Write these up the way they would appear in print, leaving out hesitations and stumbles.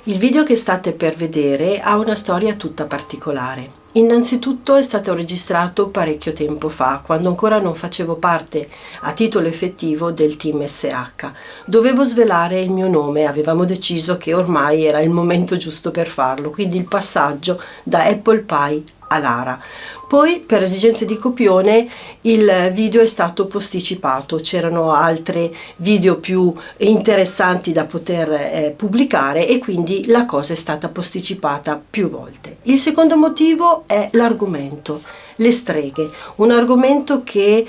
Il video che state per vedere ha una storia tutta particolare. Innanzitutto è stato registrato parecchio tempo fa, quando ancora non facevo parte a titolo effettivo del team SH. Dovevo svelare il mio nome, avevamo deciso che ormai era il momento giusto per farlo, quindi il passaggio da Apple Pie a Lara. Poi per esigenze di copione il video è stato posticipato, c'erano altri video più interessanti da poter pubblicare e quindi la cosa è stata posticipata più volte. Il secondo motivo è l'argomento, le streghe, un argomento che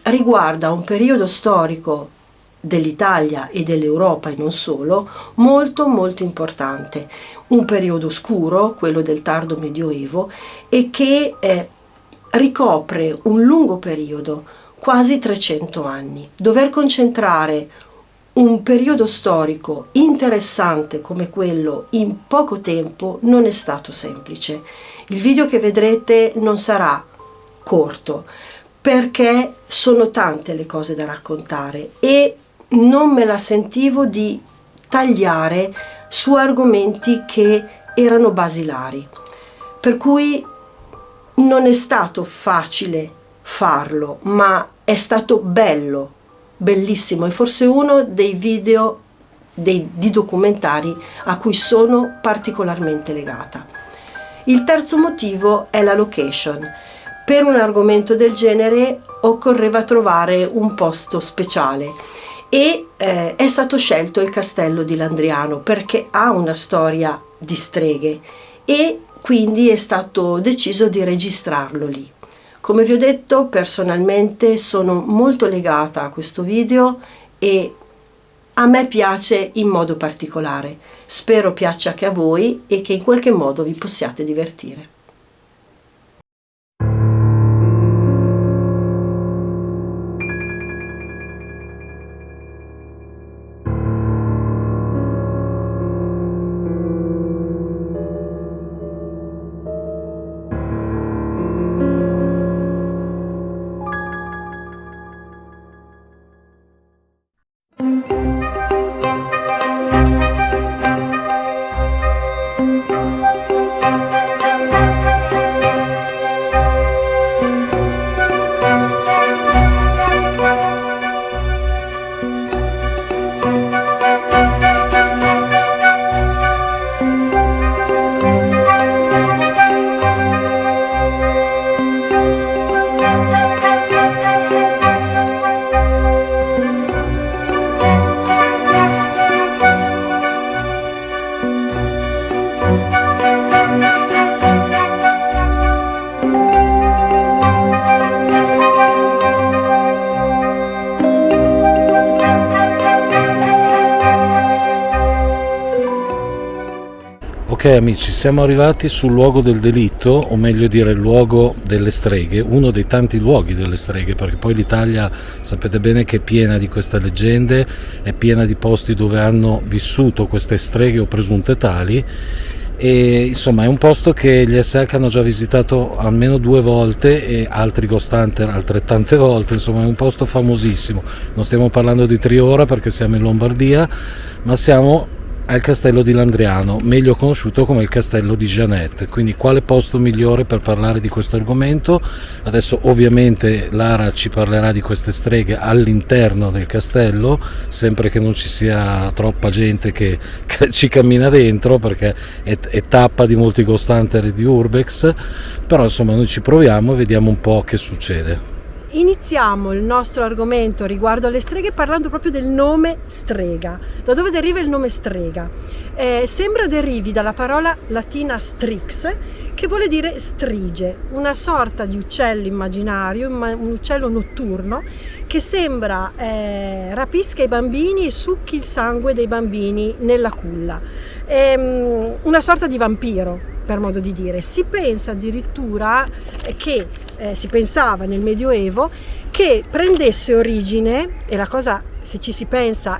riguarda un periodo storico dell'Italia e dell'Europa e non solo, molto importante, un periodo oscuro, quello del tardo medioevo, e che ricopre un lungo periodo, quasi 300 anni. Dover concentrare un periodo storico interessante come quello in poco tempo non è stato semplice. Il video che vedrete non sarà corto, perché sono tante le cose da raccontare e non me la sentivo di tagliare su argomenti che erano basilari, per cui non è stato facile farlo, ma è stato bello, bellissimo, e forse uno dei video di documentari a cui sono particolarmente legata. Il terzo motivo è la location. Per un argomento del genere occorreva trovare un posto speciale e è stato scelto il castello di Landriano perché ha una storia di streghe e quindi è stato deciso di registrarlo lì. Come vi ho detto, personalmente sono molto legata a questo video e a me piace in modo particolare. Spero piaccia anche a voi e che in qualche modo vi possiate divertire. Ok amici, siamo arrivati sul luogo del delitto, o meglio dire il luogo delle streghe, uno dei tanti luoghi delle streghe, perché poi l'Italia sapete bene che è piena di queste leggende, è piena di posti dove hanno vissuto queste streghe o presunte tali, e insomma è un posto che gli SH hanno già visitato almeno 2 volte e altri Ghost Hunter altrettante volte. Insomma è un posto famosissimo, non stiamo parlando di Triora perché siamo in Lombardia, ma siamo al castello di Landriano, meglio conosciuto come il castello di Jeannette. Quindi quale posto migliore per parlare di questo argomento? Adesso ovviamente Lara ci parlerà di queste streghe all'interno del castello, sempre che non ci sia troppa gente che ci cammina dentro, perché è tappa di molti Ghost Hunter e di Urbex, però insomma noi ci proviamo e vediamo un po' che succede. Iniziamo il nostro argomento riguardo alle streghe parlando proprio del nome strega. Da dove deriva il nome strega? Sembra derivi dalla parola latina strix, che vuole dire strige, una sorta di uccello immaginario, un uccello notturno che sembra rapisca i bambini e succhi il sangue dei bambini nella culla. Una sorta di vampiro, per modo di dire. Si pensa addirittura che si pensava nel Medioevo che prendesse origine, e la cosa, se ci si pensa,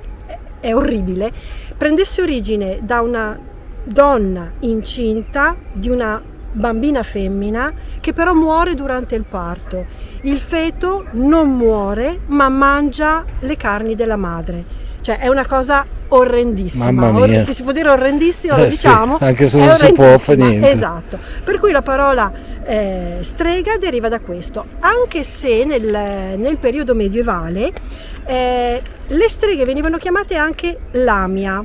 è orribile, prendesse origine da una donna incinta di una bambina femmina che però muore durante il parto. Il feto non muore ma mangia le carni della madre. cioè è una cosa orrendissima. Mamma mia. Se si può dire orrendissima, lo diciamo. Sì, anche se non si può, fa niente. Esatto. Per cui la parola strega deriva da questo, anche se nel periodo medievale le streghe venivano chiamate anche lamia.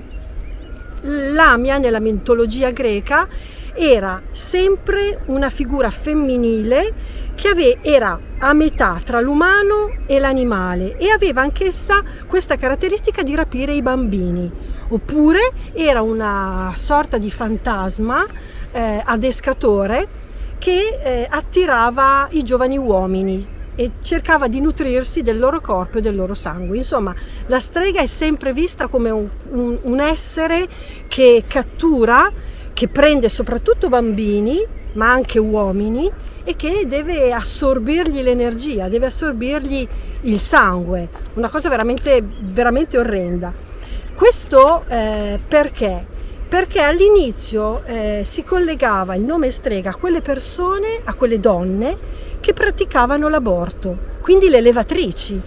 Lamia nella mitologia greca era sempre una figura femminile che era a metà tra l'umano e l'animale e aveva anch'essa questa caratteristica di rapire i bambini, oppure era una sorta di fantasma adescatore che attirava i giovani uomini e cercava di nutrirsi del loro corpo e del loro sangue. Insomma, la strega è sempre vista come un essere che cattura, che prende soprattutto bambini, ma anche uomini, e che deve assorbirgli l'energia, deve assorbirgli il sangue, una cosa veramente, veramente orrenda. Questo perché? Perché all'inizio si collegava il nome strega a quelle persone, a quelle donne che praticavano l'aborto, quindi le levatrici.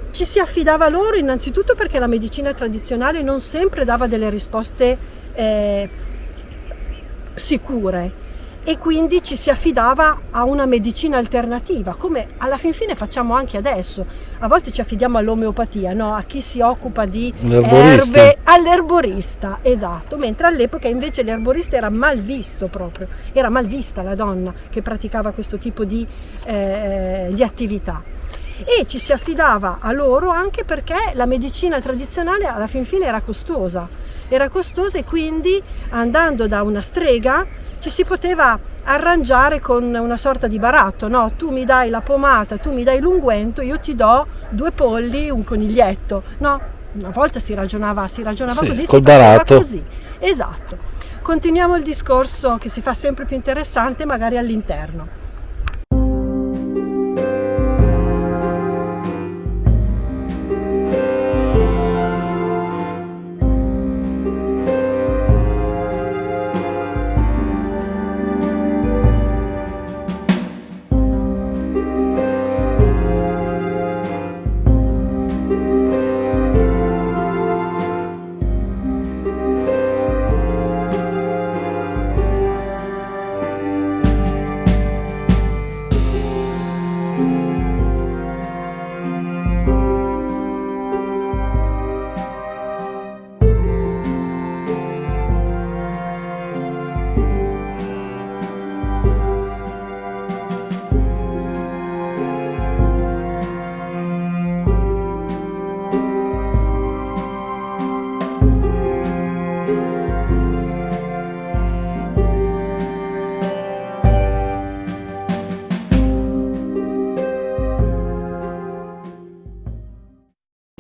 Ci si affidava loro innanzitutto perché la medicina tradizionale non sempre dava delle risposte sicure e quindi ci si affidava a una medicina alternativa, come alla fin fine facciamo anche adesso. A volte ci affidiamo all'omeopatia, no? A chi si occupa di erbe, all'erborista, esatto, mentre all'epoca invece l'erborista era mal visto proprio, era mal vista la donna che praticava questo tipo di attività. E ci si affidava a loro anche perché la medicina tradizionale alla fin fine era costosa e quindi andando da una strega ci si poteva arrangiare con una sorta di baratto, no? Tu mi dai la pomata, tu mi dai l'unguento, io ti do 2 polli, un coniglietto, no? Una volta si ragionava sì, così, col baratto. Così. Esatto. Continuiamo il discorso che si fa sempre più interessante, magari all'interno.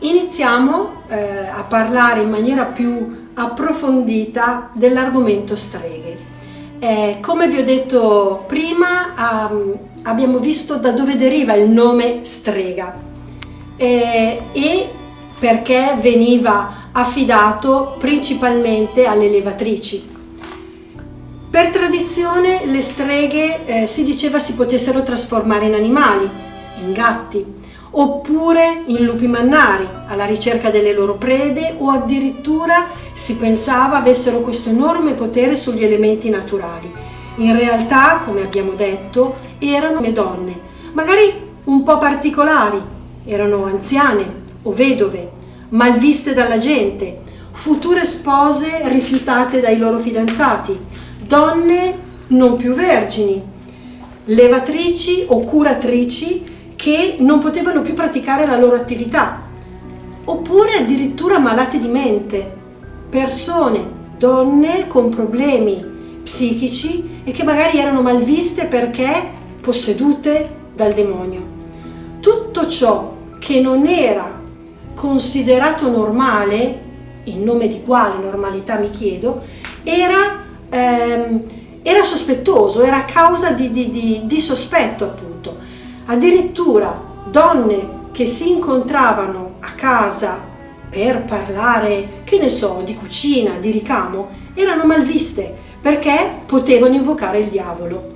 Iniziamo a parlare in maniera più approfondita dell'argomento streghe. Come vi ho detto prima, abbiamo visto da dove deriva il nome strega e perché veniva affidato principalmente alle levatrici. Per tradizione le streghe si diceva si potessero trasformare in animali, in gatti, oppure in lupi mannari alla ricerca delle loro prede, o addirittura si pensava avessero questo enorme potere sugli elementi naturali. In realtà, come abbiamo detto, erano donne, magari un po' particolari, erano anziane o vedove, malviste dalla gente, future spose rifiutate dai loro fidanzati, donne non più vergini, levatrici o curatrici che non potevano più praticare la loro attività, oppure addirittura malate di mente, persone, donne con problemi psichici e che magari erano malviste perché possedute dal demonio. Tutto ciò che non era considerato normale, in nome di quale normalità mi chiedo, era sospettoso, era causa di sospetto appunto. Addirittura donne che si incontravano a casa per parlare, che ne so, di cucina, di ricamo, erano malviste perché potevano invocare il diavolo.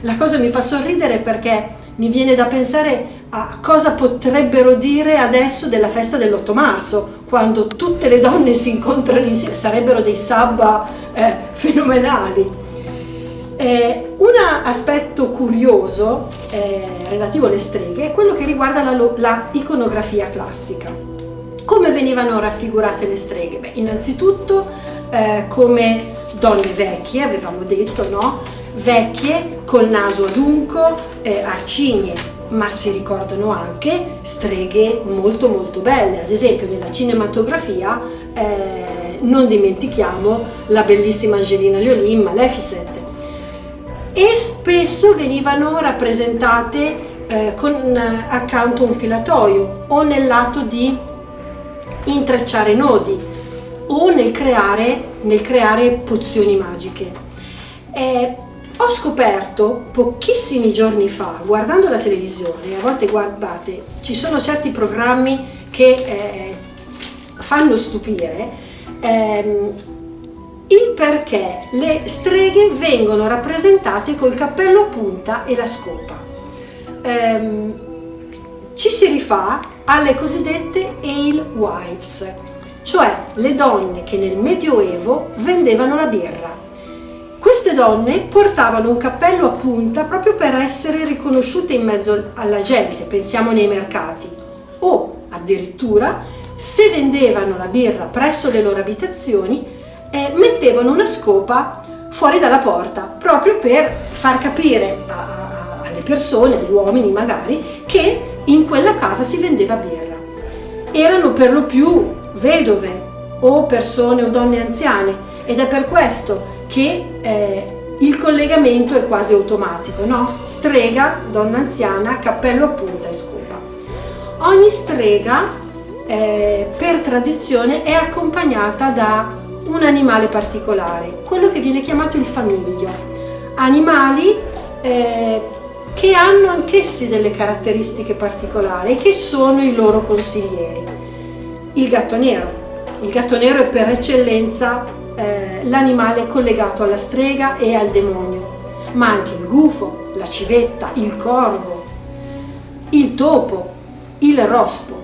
La cosa mi fa sorridere perché mi viene da pensare a cosa potrebbero dire adesso della festa dell'8 marzo, quando tutte le donne si incontrano insieme, sarebbero dei sabba fenomenali. Un aspetto curioso relativo alle streghe è quello che riguarda la iconografia classica. Come venivano raffigurate le streghe? Beh, innanzitutto come donne vecchie, avevamo detto, no? Vecchie, col naso adunco, arcigne, ma si ricordano anche streghe molto molto belle. Ad esempio nella cinematografia non dimentichiamo la bellissima Angelina Jolie in Maleficent, e spesso venivano rappresentate con accanto un filatoio o nell'atto di intrecciare nodi o nel creare pozioni magiche. Ho scoperto pochissimi giorni fa, guardando la televisione, a volte guardate, ci sono certi programmi che fanno stupire, il perché le streghe vengono rappresentate col cappello a punta e la scopa. Ci si rifà alle cosiddette alewives, cioè le donne che nel Medioevo vendevano la birra. Queste donne portavano un cappello a punta proprio per essere riconosciute in mezzo alla gente, pensiamo nei mercati, o addirittura se vendevano la birra presso le loro abitazioni mettevano una scopa fuori dalla porta, proprio per far capire alle persone, agli uomini magari, che in quella casa si vendeva birra. Erano per lo più vedove o persone o donne anziane, ed è per questo che il collegamento è quasi automatico, no? Strega, donna anziana, cappello a punta e scopa. Ogni strega per tradizione è accompagnata da un animale particolare, quello che viene chiamato il famiglio. Animali che hanno anch'essi delle caratteristiche particolari e che sono i loro consiglieri. Il gatto nero. Il gatto nero è per eccellenza l'animale collegato alla strega e al demonio, ma anche il gufo, la civetta, il corvo, il topo, il rospo.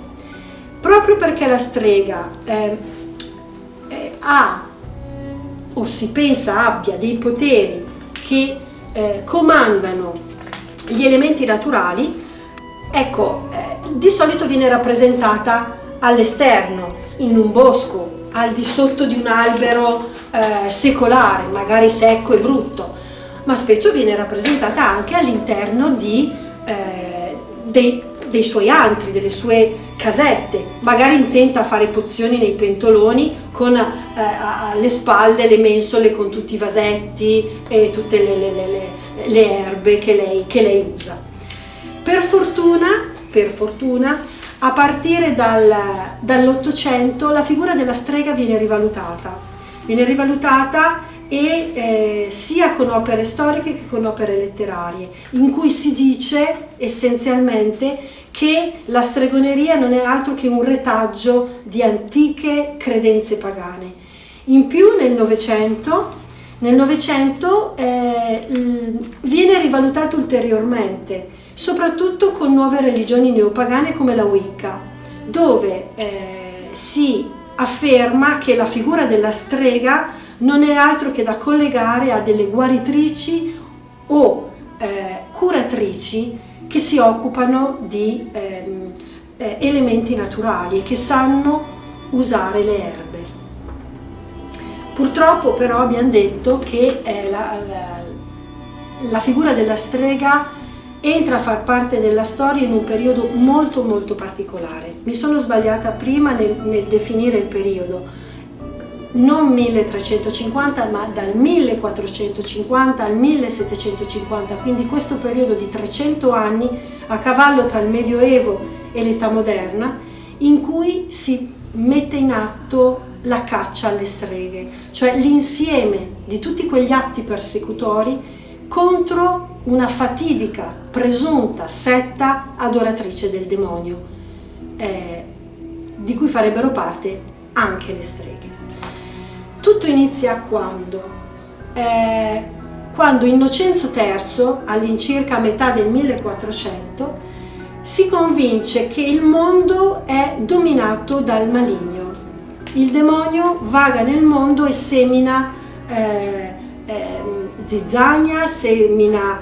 Proprio perché la strega ha, o si pensa abbia, dei poteri che comandano gli elementi naturali, ecco, di solito viene rappresentata all'esterno, in un bosco, al di sotto di un albero secolare, magari secco e brutto, ma spesso viene rappresentata anche all'interno dei suoi antri, delle sue casette, magari intenta a fare pozioni nei pentoloni con alle spalle le mensole con tutti i vasetti e tutte le erbe che lei usa. Per fortuna, a partire dall'Ottocento la figura della strega viene rivalutata e sia con opere storiche che con opere letterarie, in cui si dice essenzialmente che la stregoneria non è altro che un retaggio di antiche credenze pagane. In più nel Novecento viene rivalutato ulteriormente, soprattutto con nuove religioni neopagane come la Wicca, dove si afferma che la figura della strega non è altro che da collegare a delle guaritrici o curatrici che si occupano di elementi naturali e che sanno usare le erbe. Purtroppo però abbiamo detto che la figura della strega entra a far parte della storia in un periodo molto molto particolare. Mi sono sbagliata prima nel definire il periodo, non 1350 ma dal 1450 al 1750, quindi questo periodo di 300 anni a cavallo tra il Medioevo e l'età moderna, in cui si mette in atto la caccia alle streghe, cioè l'insieme di tutti quegli atti persecutori contro una fatidica, presunta setta adoratrice del demonio, di cui farebbero parte anche le streghe. Tutto inizia quando Innocenzo III, all'incirca a metà del 1400, si convince che il mondo è dominato dal maligno. Il demonio vaga nel mondo e semina zizzania, semina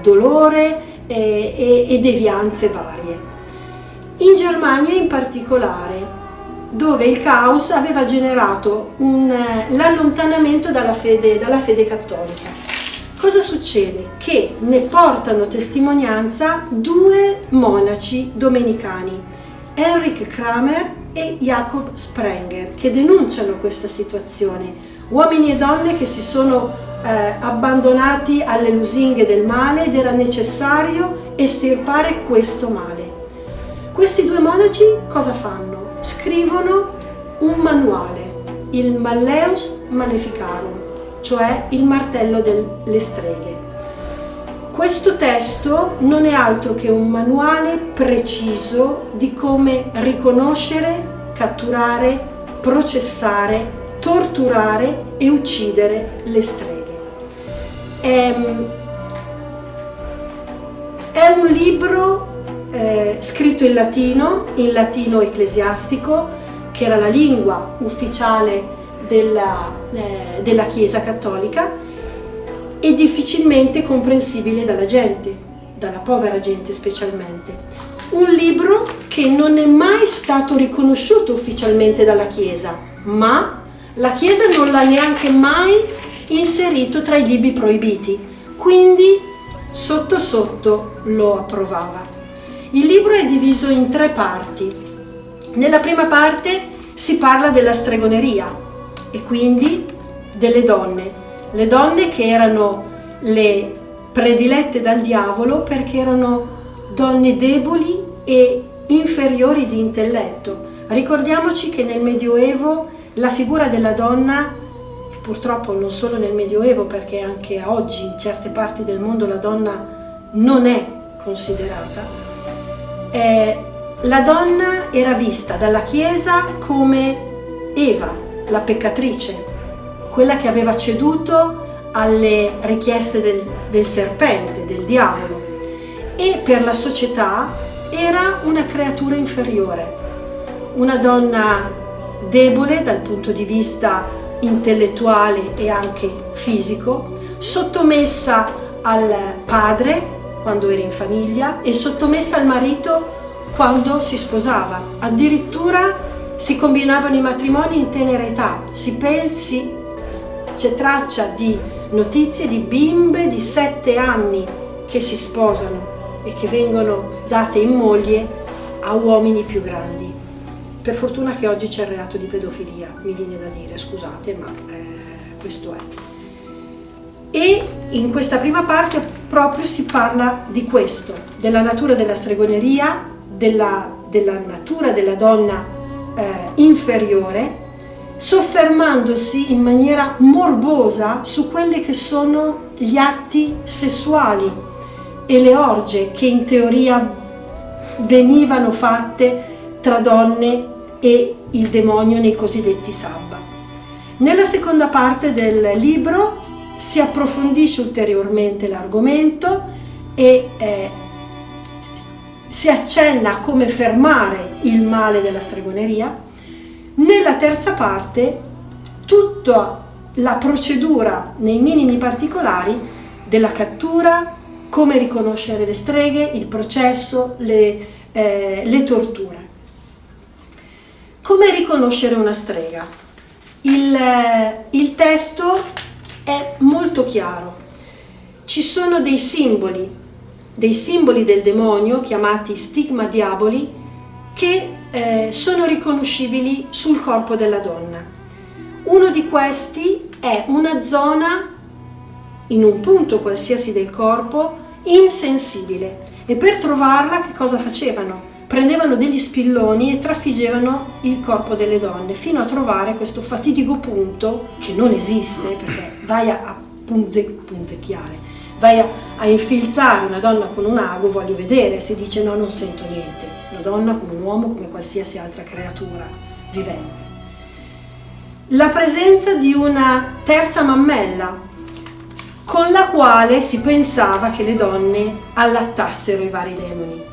dolore e devianze varie. In Germania in particolare, dove il caos aveva generato l'allontanamento dalla fede cattolica. Cosa succede? Che ne portano testimonianza due monaci domenicani, Henrik Kramer e Jakob Sprenger, che denunciano questa situazione. Uomini e donne che si sono abbandonati alle lusinghe del male ed era necessario estirpare questo male. Questi due monaci cosa fanno? Scrivono un manuale, il Malleus Maleficarum, cioè il martello delle streghe. Questo testo non è altro che un manuale preciso di come riconoscere, catturare, processare, torturare e uccidere le streghe. È un libro scritto in latino ecclesiastico, che era la lingua ufficiale della Chiesa cattolica, e difficilmente comprensibile dalla gente, dalla povera gente specialmente. Un libro che non è mai stato riconosciuto ufficialmente dalla Chiesa, ma la Chiesa non l'ha neanche mai inserito tra i libri proibiti, quindi sotto sotto lo approvava. Il libro è diviso in 3 parti. Nella prima parte si parla della stregoneria e quindi delle donne. Le donne che erano le predilette dal diavolo perché erano donne deboli e inferiori di intelletto. Ricordiamoci che nel Medioevo la figura della donna, purtroppo non solo nel Medioevo, perché anche oggi in certe parti del mondo la donna non è considerata, la donna era vista dalla Chiesa come Eva, la peccatrice, quella che aveva ceduto alle richieste del serpente, del diavolo, e per la società era una creatura inferiore, una donna debole dal punto di vista intellettuale e anche fisico, sottomessa al padre quando era in famiglia e sottomessa al marito quando si sposava. Addirittura si combinavano i matrimoni in tenera età. C'è traccia di notizie di bimbe di 7 anni che si sposano e che vengono date in moglie a uomini più grandi. Per fortuna che oggi c'è il reato di pedofilia, mi viene da dire, scusate, ma questo è. E in questa prima parte proprio si parla di questo, della natura della stregoneria, della natura della donna inferiore, soffermandosi in maniera morbosa su quelli che sono gli atti sessuali e le orge che in teoria venivano fatte tra donne e il demonio nei cosiddetti sabba. Nella seconda parte del libro si approfondisce ulteriormente l'argomento e si accenna a come fermare il male della stregoneria. Nella terza parte tutta la procedura nei minimi particolari della cattura, come riconoscere le streghe, il processo, le torture. Come riconoscere una strega? Il testo è molto chiaro. Ci sono dei simboli del demonio chiamati stigma diaboli che sono riconoscibili sul corpo della donna. Uno di questi è una zona, in un punto qualsiasi del corpo, insensibile, e per trovarla che cosa facevano? Prendevano degli spilloni e trafiggevano il corpo delle donne fino a trovare questo fatidico punto che non esiste, perché vai a punzecchiare, vai a infilzare una donna con un ago, voglio vedere, si dice no, non sento niente, una donna come un uomo, come qualsiasi altra creatura vivente. La presenza di una terza mammella con la quale si pensava che le donne allattassero i vari demoni.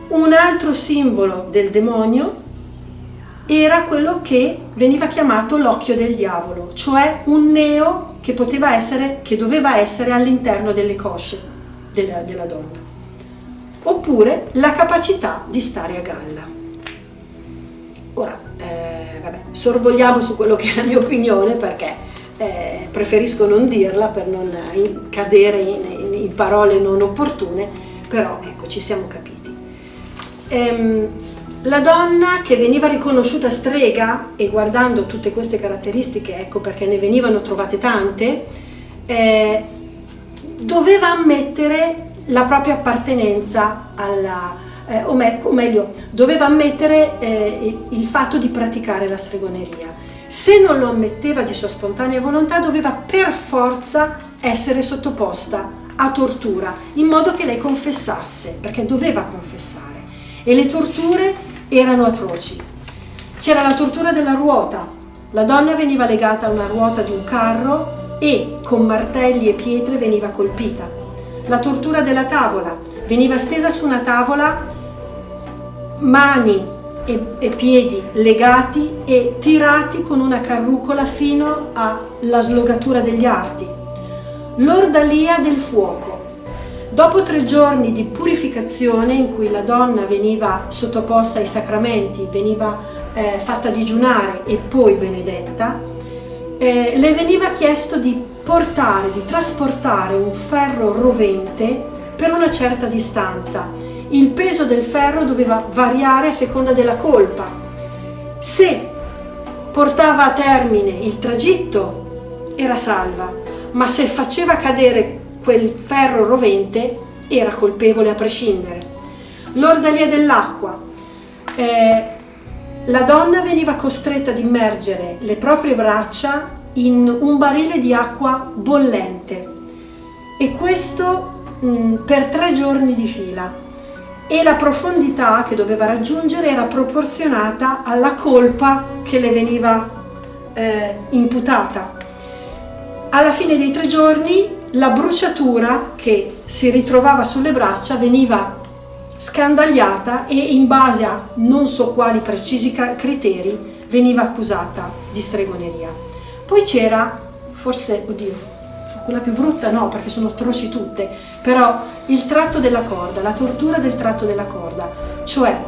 Un altro simbolo del demonio era quello che veniva chiamato l'occhio del diavolo, cioè un neo che doveva essere all'interno delle cosce della donna, oppure la capacità di stare a galla. Ora, sorvoliamo su quello che è la mia opinione, perché preferisco non dirla per non cadere in parole non opportune, però ecco, ci siamo capiti. La donna che veniva riconosciuta strega, e guardando tutte queste caratteristiche, ecco perché ne venivano trovate tante, doveva ammettere la propria appartenenza o meglio, doveva ammettere il fatto di praticare la stregoneria. Se non lo ammetteva di sua spontanea volontà, doveva per forza essere sottoposta a tortura, in modo che lei confessasse, perché doveva confessare. E le torture erano atroci. C'era la tortura della ruota. La donna veniva legata a una ruota di un carro e con martelli e pietre veniva colpita. La tortura della tavola. Veniva stesa su una tavola, mani e piedi legati e tirati con una carrucola fino alla slogatura degli arti. L'ordalia del fuoco. Dopo 3 giorni di purificazione, in cui la donna veniva sottoposta ai sacramenti, veniva fatta digiunare e poi benedetta, le veniva chiesto di trasportare un ferro rovente per una certa distanza. Il peso del ferro doveva variare a seconda della colpa. Se portava a termine il tragitto era salva, ma se faceva cadere quel ferro rovente era colpevole a prescindere. L'ordalia dell'acqua. La donna veniva costretta ad immergere le proprie braccia in un barile di acqua bollente, e questo per 3 giorni di fila, e la profondità che doveva raggiungere era proporzionata alla colpa che le veniva imputata. Alla fine dei 3 giorni la bruciatura che si ritrovava sulle braccia veniva scandagliata e in base a non so quali precisi criteri veniva accusata di stregoneria. Poi c'era, forse, quella più brutta no, perché sono atroci tutte, però il tratto della corda, la tortura del tratto della corda, cioè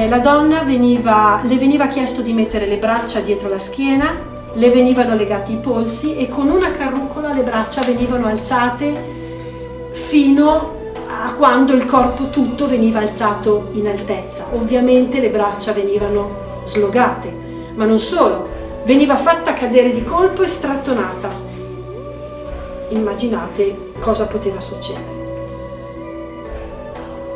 la donna le veniva chiesto di mettere le braccia dietro la schiena, le venivano legati i polsi e con una carrucola le braccia venivano alzate fino a quando il corpo tutto veniva alzato in altezza. Ovviamente le braccia venivano slogate, ma non solo, veniva fatta cadere di colpo e strattonata. Immaginate cosa poteva succedere.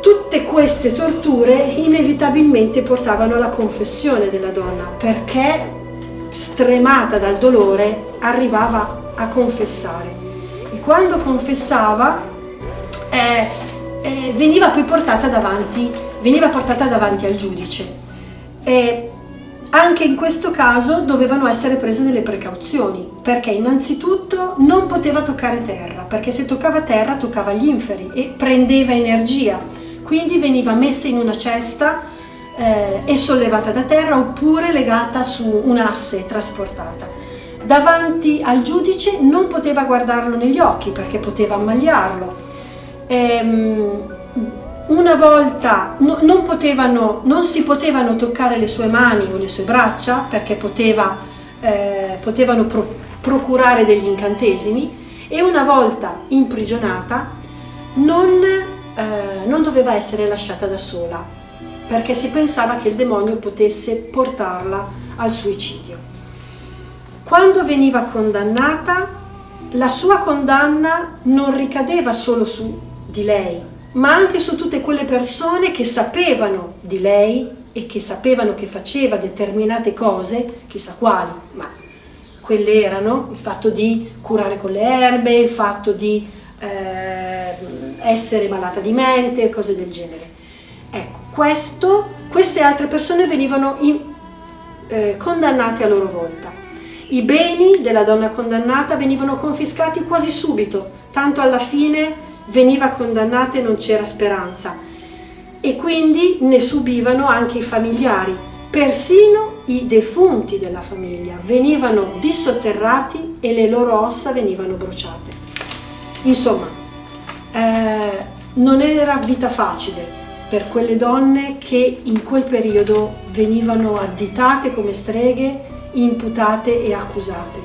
Tutte queste torture inevitabilmente portavano alla confessione della donna, perché stremata dal dolore arrivava a confessare, e quando confessava veniva poi portata davanti al giudice. Anche in questo caso dovevano essere prese delle precauzioni, perché innanzitutto non poteva toccare terra, perché se toccava terra toccava gli inferi e prendeva energia, quindi veniva messa in una cesta e sollevata da terra, oppure legata su un asse e trasportata. Davanti al giudice non poteva guardarlo negli occhi perché poteva ammaliarlo. Una volta non si potevano toccare le sue mani o le sue braccia perché potevano procurare degli incantesimi, e una volta imprigionata non doveva essere lasciata da sola, perché si pensava che il demonio potesse portarla al suicidio. Quando veniva condannata, la sua condanna non ricadeva solo su di lei, ma anche su tutte quelle persone che sapevano di lei e che sapevano che faceva determinate cose, chissà quali, ma quelle erano il fatto di curare con le erbe, il fatto di essere malata di mente, cose del genere. Ecco, queste altre persone venivano condannate a loro volta. I beni della donna condannata venivano confiscati quasi subito, tanto alla fine veniva condannata e non c'era speranza. e quindi ne subivano anche i familiari, persino i defunti della famiglia venivano dissotterrati e le loro ossa venivano bruciate. Insomma, non era vita facile per quelle donne che in quel periodo venivano additate come streghe, imputate e accusate.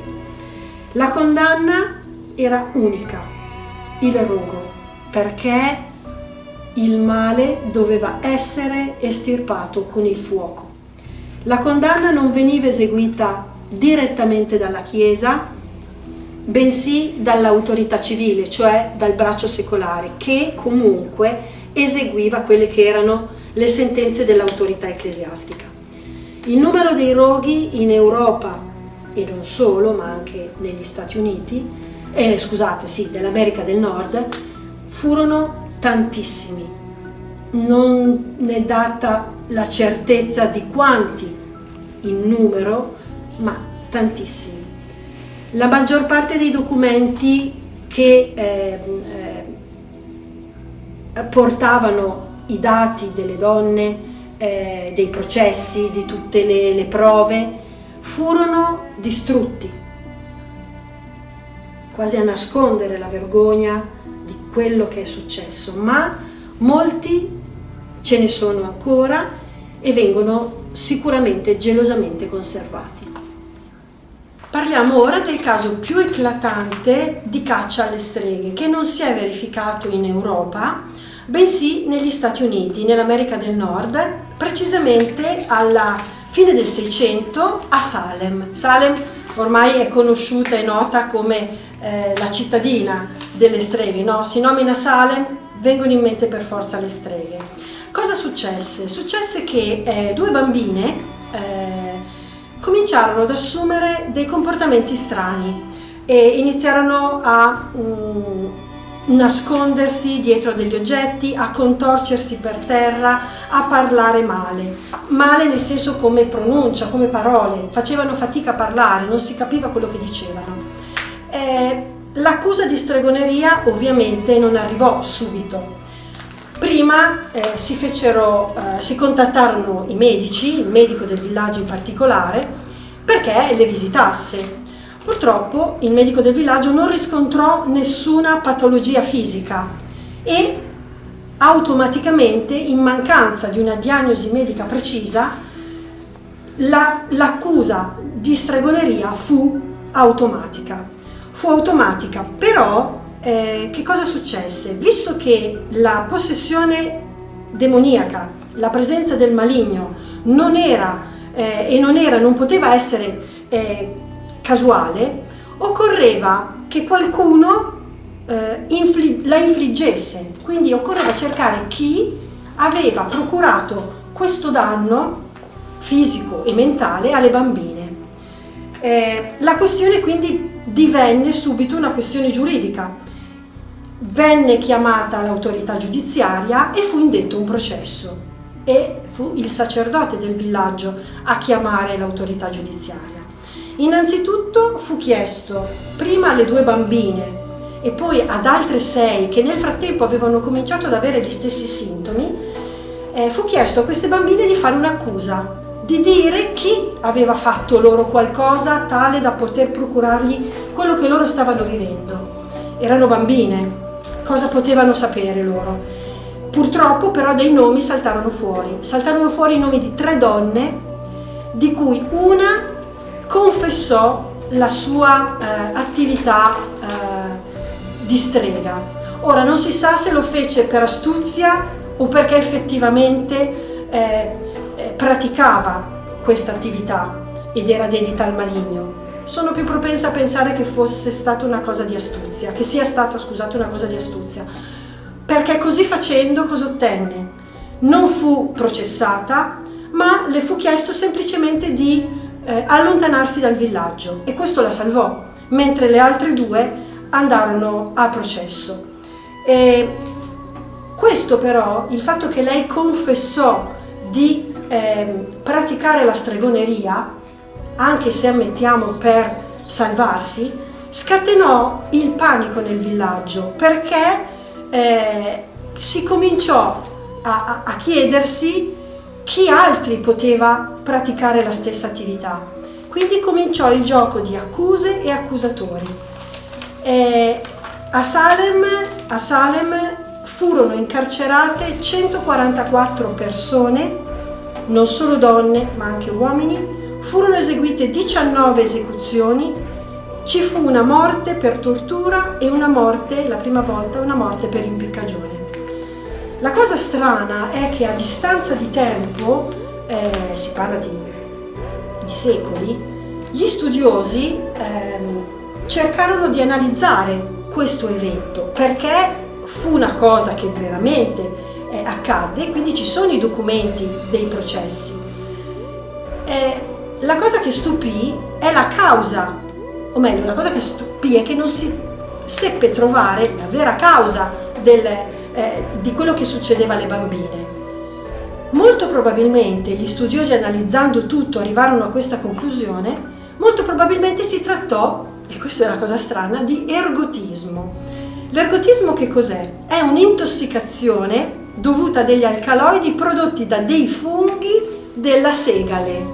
La condanna era unica, il rogo, perché il male doveva essere estirpato con il fuoco. La condanna non veniva eseguita direttamente dalla Chiesa, bensì dall'autorità civile, cioè dal braccio secolare, che comunque eseguiva quelle che erano le sentenze dell'autorità ecclesiastica. Il numero dei roghi in Europa, e non solo, ma anche negli Stati Uniti, dell'America del Nord, furono tantissimi. Non è data la certezza di quanti in numero, ma tantissimi. La maggior parte dei documenti che portavano i dati delle donne, dei processi, di tutte le prove, furono distrutti, quasi a nascondere la vergogna di quello che è successo, ma molti ce ne sono ancora e vengono sicuramente gelosamente conservati. Parliamo ora del caso più eclatante di caccia alle streghe, che non si è verificato in Europa, bensì negli Stati Uniti, nell'America del Nord, precisamente alla fine del Seicento a Salem. Salem ormai è conosciuta e nota come la cittadina delle streghe, no? Si nomina Salem, vengono in mente per forza le streghe. Cosa successe? Successe che due bambine cominciarono ad assumere dei comportamenti strani e iniziarono a nascondersi dietro degli oggetti, a contorcersi per terra, a parlare male nel senso come pronuncia, come parole, facevano fatica a parlare, non si capiva quello che dicevano. L'accusa di stregoneria ovviamente non arrivò subito. Prima si contattarono i medici, il medico del villaggio in particolare, perché le visitasse. Purtroppo il medico del villaggio non riscontrò nessuna patologia fisica e automaticamente, in mancanza di una diagnosi medica precisa, l'accusa di stregoneria fu automatica. Però che cosa successe? Visto che la possessione demoniaca, la presenza del maligno non poteva essere casuale, occorreva che qualcuno la infliggesse, quindi occorreva cercare chi aveva procurato questo danno fisico e mentale alle bambine. La questione quindi divenne subito una questione giuridica. Venne chiamata l'autorità giudiziaria e fu indetto un processo e fu il sacerdote del villaggio a chiamare l'autorità giudiziaria. Innanzitutto fu chiesto prima alle due bambine e poi ad altre 6 che nel frattempo avevano cominciato ad avere gli stessi sintomi, fu chiesto a queste bambine di fare un'accusa, di dire chi aveva fatto loro qualcosa tale da poter procurargli quello che loro stavano vivendo. Erano bambine, cosa potevano sapere loro? Purtroppo però dei nomi saltarono fuori i nomi di 3 donne, di cui una confessò la sua attività di strega. Ora non si sa se lo fece per astuzia o perché effettivamente praticava questa attività ed era dedita al maligno. Sono più propensa a pensare che fosse stata una cosa di astuzia, che sia stata, una cosa di astuzia, perché così facendo cosa ottenne? Non fu processata, ma le fu chiesto semplicemente di allontanarsi dal villaggio e questo la salvò, mentre le altre 2 andarono a processo. Questo però, il fatto che lei confessò di praticare la stregoneria, anche se ammettiamo per salvarsi, scatenò il panico nel villaggio, perché si cominciò a chiedersi chi altri poteva praticare la stessa attività. Quindi cominciò il gioco di accuse e accusatori. A Salem furono incarcerate 144 persone, non solo donne ma anche uomini, furono eseguite 19 esecuzioni, ci fu una morte per tortura e una morte, la prima volta, una morte per impiccagione. La cosa strana è che a distanza di tempo, si parla di secoli, gli studiosi cercarono di analizzare questo evento, perché fu una cosa che veramente accadde, quindi ci sono i documenti dei processi. La cosa che stupì è la causa, o meglio, la cosa che stupì è che non si seppe trovare la vera causa di quello che succedeva alle bambine. Molto probabilmente gli studiosi, analizzando tutto, arrivarono a questa conclusione. Molto probabilmente si trattò, e questa è la cosa strana, di ergotismo. L'ergotismo che cos'è? È un'intossicazione dovuta a degli alcaloidi prodotti da dei funghi della segale.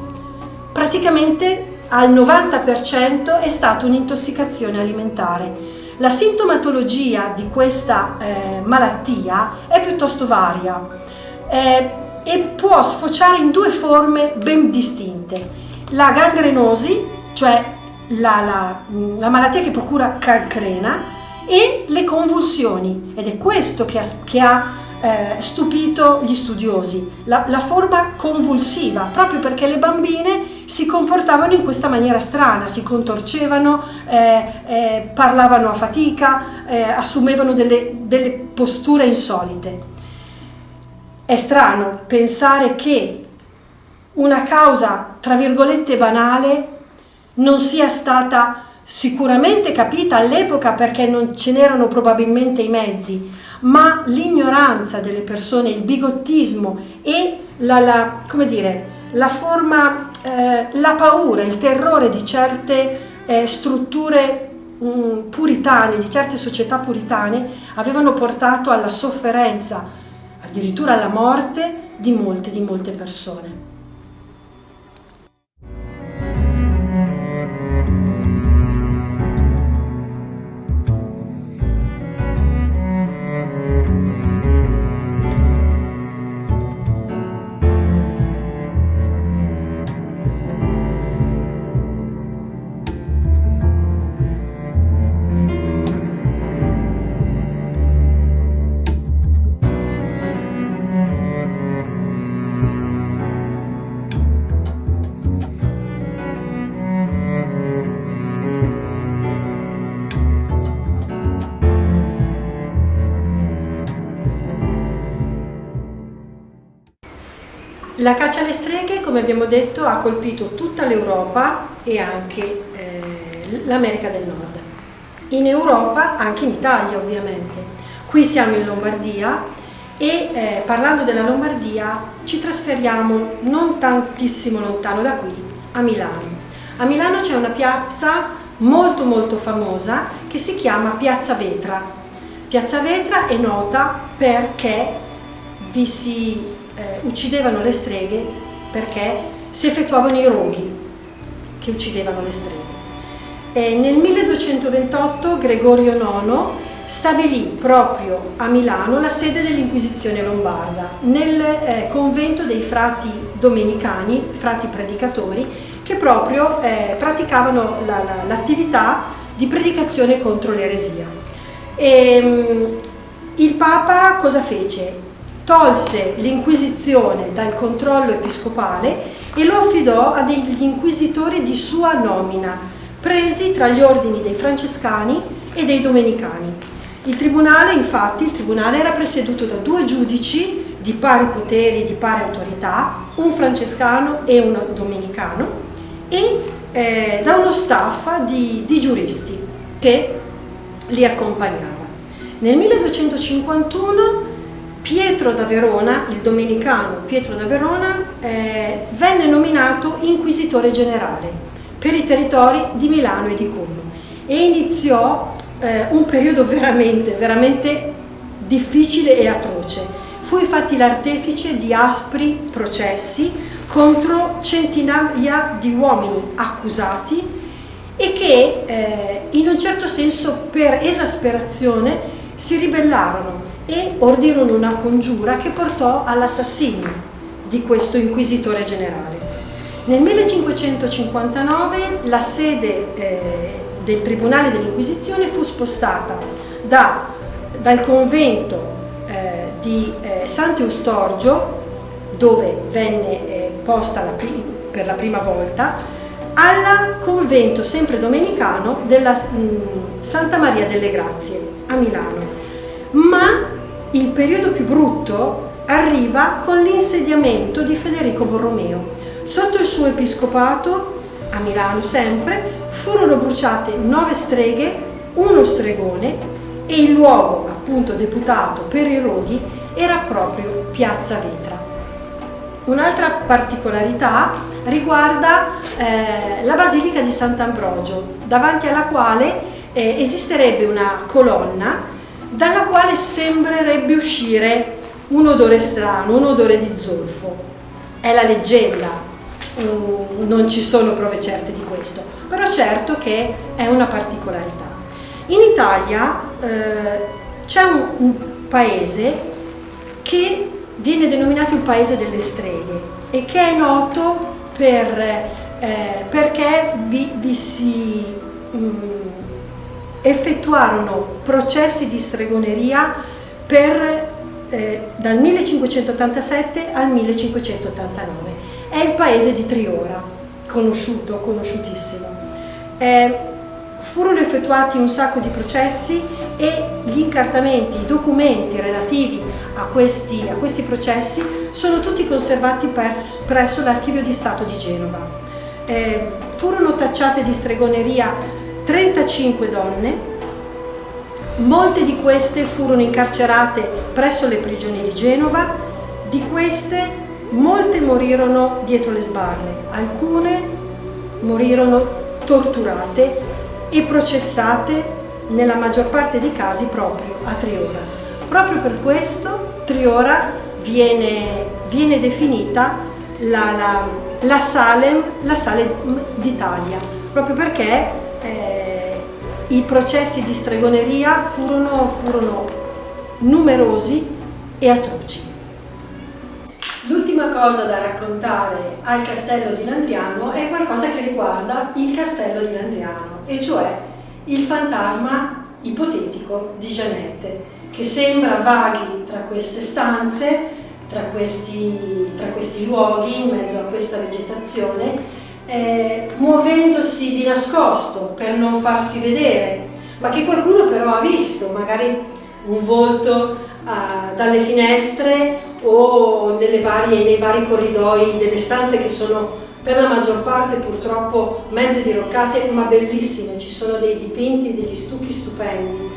Praticamente al 90% è stata un'intossicazione alimentare. La sintomatologia di questa malattia è piuttosto varia e può sfociare in due forme ben distinte. La gangrenosi, cioè la malattia che procura cancrena, e le convulsioni, ed è questo che ha stupito gli studiosi, la forma convulsiva, proprio perché le bambine si comportavano in questa maniera strana, si contorcevano, parlavano a fatica, assumevano delle posture insolite. È strano pensare che una causa, tra virgolette, banale non sia stata sicuramente capita all'epoca, perché non ce n'erano probabilmente i mezzi, ma l'ignoranza delle persone, il bigottismo e la forma, la paura, il terrore di certe strutture puritane, di certe società puritane, avevano portato alla sofferenza, addirittura alla morte di molte persone. La caccia alle streghe, come abbiamo detto, ha colpito tutta l'Europa e anche l'America del Nord. In Europa, anche in Italia ovviamente. Qui siamo in Lombardia e parlando della Lombardia ci trasferiamo non tantissimo lontano da qui, a Milano. A Milano c'è una piazza molto famosa che si chiama Piazza Vetra. Piazza Vetra è nota perché vi si uccidevano le streghe, perché si effettuavano i roghi che uccidevano le streghe. Nel 1228 Gregorio IX stabilì proprio a Milano la sede dell'Inquisizione lombarda, nel convento dei frati domenicani, frati predicatori, che proprio praticavano l'attività di predicazione contro l'eresia. Il Papa cosa fece? Tolse l'Inquisizione dal controllo episcopale e lo affidò a degli inquisitori di sua nomina, presi tra gli ordini dei francescani e dei domenicani. Il tribunale era presieduto da due giudici di pari poteri e di pari autorità, un francescano e un domenicano, e da uno staff di giuristi che li accompagnava. Nel 1251 Pietro da Verona, il domenicano Pietro da Verona, venne nominato inquisitore generale per i territori di Milano e di Como e iniziò un periodo veramente difficile e atroce. fu infatti l'artefice di aspri processi contro centinaia di uomini accusati e che in un certo senso per esasperazione si ribellarono e ordirono una congiura che portò all'assassinio di questo inquisitore generale. Nel 1559 la sede del Tribunale dell'Inquisizione fu spostata dal convento di Sant'Eustorgio, dove venne posta per la prima volta, al convento sempre domenicano della Santa Maria delle Grazie a Milano. Ma il periodo più brutto arriva con l'insediamento di Federico Borromeo. Sotto il suo episcopato, a Milano sempre, furono bruciate 9 streghe, 1 stregone e il luogo appunto deputato per i roghi era proprio Piazza Vetra. Un'altra particolarità riguarda la Basilica di Sant'Ambrogio, davanti alla quale esisterebbe una colonna dalla quale sembrerebbe uscire un odore strano, un odore di zolfo. È la leggenda. Non ci sono prove certe di questo, però certo che è una particolarità. In Italia c'è un paese che viene denominato il paese delle streghe e che è noto perché vi si effettuarono processi di stregoneria dal 1587 al 1589. È il paese di Triora, conosciutissimo. Furono effettuati un sacco di processi e gli incartamenti, i documenti relativi a questi processi sono tutti conservati presso l'Archivio di Stato di Genova. Furono tacciate di stregoneria 35 donne, molte di queste furono incarcerate presso le prigioni di Genova, di queste molte morirono dietro le sbarre, alcune morirono torturate e processate nella maggior parte dei casi proprio a Triora. Proprio per questo Triora viene definita la Salem d'Italia, proprio perché i processi di stregoneria furono numerosi e atroci. L'ultima cosa da raccontare al castello di Landriano è qualcosa che riguarda il castello di Landriano, e cioè il fantasma ipotetico di Jeannette, che sembra vaghi tra queste stanze, tra questi luoghi, in mezzo a questa vegetazione, muovendosi di nascosto per non farsi vedere, ma che qualcuno però ha visto, magari un volto dalle finestre o nei vari corridoi delle stanze, che sono per la maggior parte purtroppo mezze diroccate ma bellissime. Ci sono dei dipinti, degli stucchi stupendi.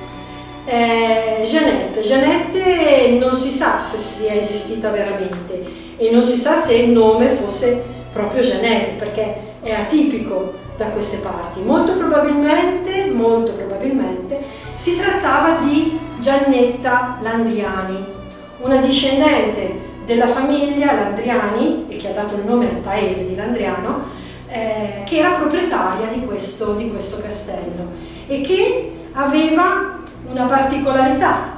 Jeannette non si sa se sia esistita veramente e non si sa se il nome fosse proprio Jeannette, perché è atipico da queste parti. Molto probabilmente si trattava di Giannetta Landriani, una discendente della famiglia Landriani, e che ha dato il nome al paese di Landriano, che era proprietaria di questo castello e che aveva una particolarità,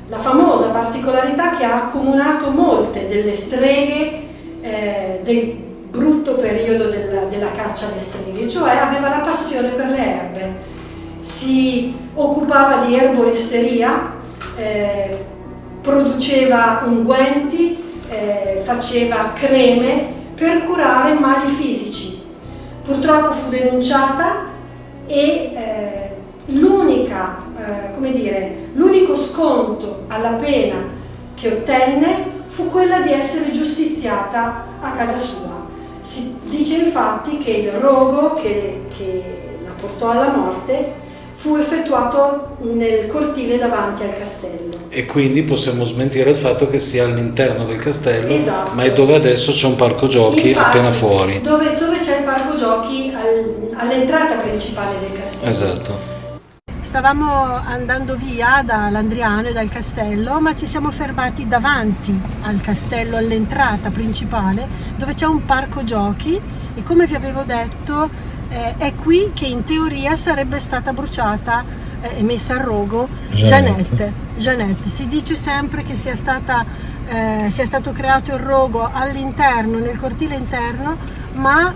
la famosa particolarità che ha accomunato molte delle streghe del brutto periodo della caccia alle streghe, cioè aveva la passione per le erbe, si occupava di erboristeria, produceva unguenti, faceva creme per curare mali fisici. Purtroppo fu denunciata e l'unico sconto alla pena che ottenne fu quella di essere giustiziata a casa sua. Si dice infatti che il rogo che la portò alla morte fu effettuato nel cortile davanti al castello. E quindi possiamo smentire il fatto che sia all'interno del castello, esatto, ma è dove adesso c'è un parco giochi. Infatti, appena fuori. Dove c'è il parco giochi all'entrata principale del castello. Esatto. stavamo andando via da Landriano e dal castello, ma ci siamo fermati davanti al castello, all'entrata principale, dove c'è un parco giochi, e come vi avevo detto è qui che in teoria sarebbe stata bruciata e messa al rogo Jeannette. Si dice sempre che sia stato creato il rogo all'interno, nel cortile interno, ma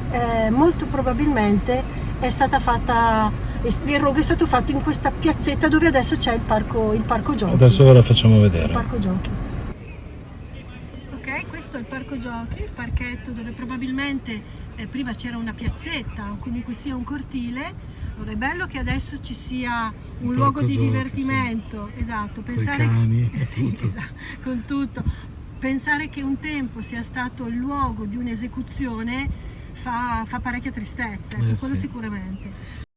molto probabilmente il rogo è stato fatto in questa piazzetta dove adesso c'è il parco giochi. Adesso ve la facciamo vedere. Il parco giochi. Ok, questo è il parco giochi, il parchetto dove probabilmente prima c'era una piazzetta o comunque sia un cortile. Allora è bello che adesso ci sia un luogo di divertimento, sì. Esatto, pensare cani, sì, tutto. Esatto, con tutto. Pensare che un tempo sia stato il luogo di un'esecuzione fa parecchia tristezza, quello sì. sicuramente.